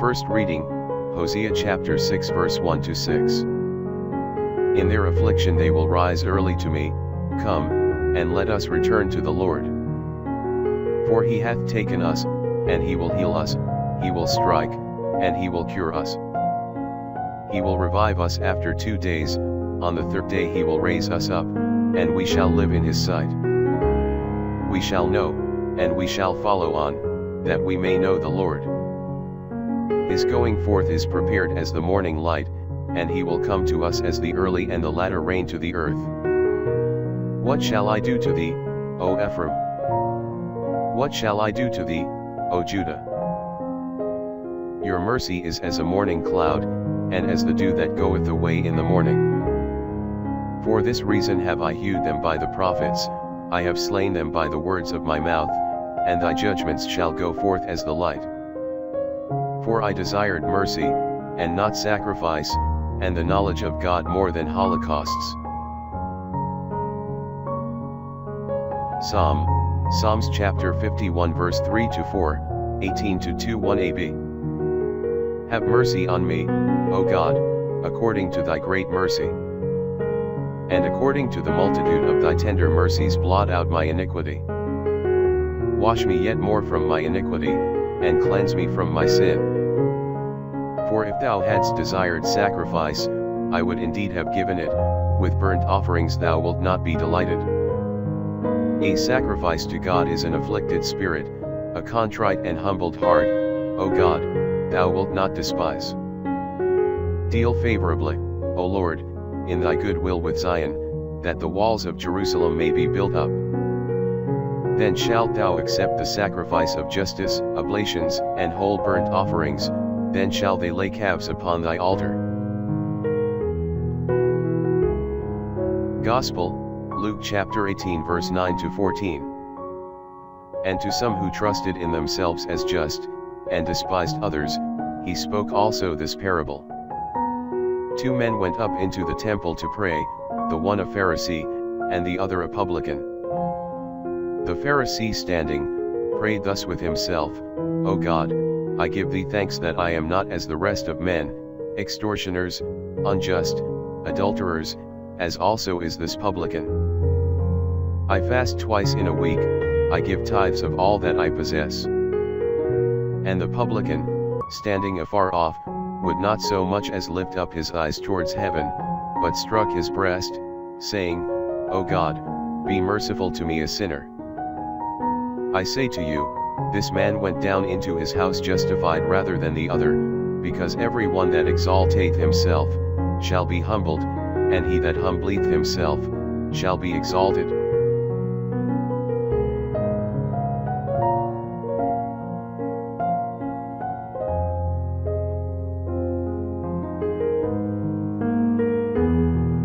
First reading, Hosea chapter 6 verse 1 to 6. In their affliction they will rise early to me, come, and let us return to the Lord. For he hath taken us, and he will heal us, he will strike, and he will cure us. He will revive us after 2 days, on the third day he will raise us up, and we shall live in his sight. We shall know, and we shall follow on, that we may know the Lord. His going forth is prepared as the morning light, and he will come to us as the early and the latter rain to the earth. What shall I do to thee, O Ephraim? What shall I do to thee, O Juda? Your mercy is as a morning cloud, and as the dew that goeth away in the morning. For this reason have I hewed them by the prophets, I have slain them by the words of my mouth, and thy judgments shall go forth as the light. For I desired mercy, and not sacrifice, and the knowledge of God more than holocausts. Psalms chapter 51 verse 3 to 4, 18 to 21ab. Have mercy on me, O God, according to thy great mercy. And according to the multitude of thy tender mercies blot out my iniquity. Wash me yet more from my iniquity, and cleanse me from my sin. For if thou hadst desired sacrifice, I would indeed have given it, with burnt offerings thou wilt not be delighted. A sacrifice to God is an afflicted spirit, a contrite and humbled heart, O God, thou wilt not despise. Deal favorably, O Lord, in thy good will with Zion, that the walls of Jerusalem may be built up. Then shalt thou accept the sacrifice of justice, oblations, and whole burnt offerings, then shall they lay calves upon thy altar. Gospel, Luke chapter 18 verse 9 to 14. And to some who trusted in themselves as just, and despised others, he spoke also this parable. 2 men went up into the temple to pray, the one a Pharisee, and the other a publican. The Pharisee standing, prayed thus with himself, O God, I give thee thanks that I am not as the rest of men, extortioners, unjust, adulterers, as also is this publican. I fast twice in a week, I give tithes of all that I possess. And the publican, standing afar off, would not so much as lift up his eyes towards heaven, but struck his breast, saying, O God, be merciful to me a sinner. I say to you, this man went down into his house justified rather than the other, because every one that exalteth himself, shall be humbled, and he that humbleth himself, shall be exalted.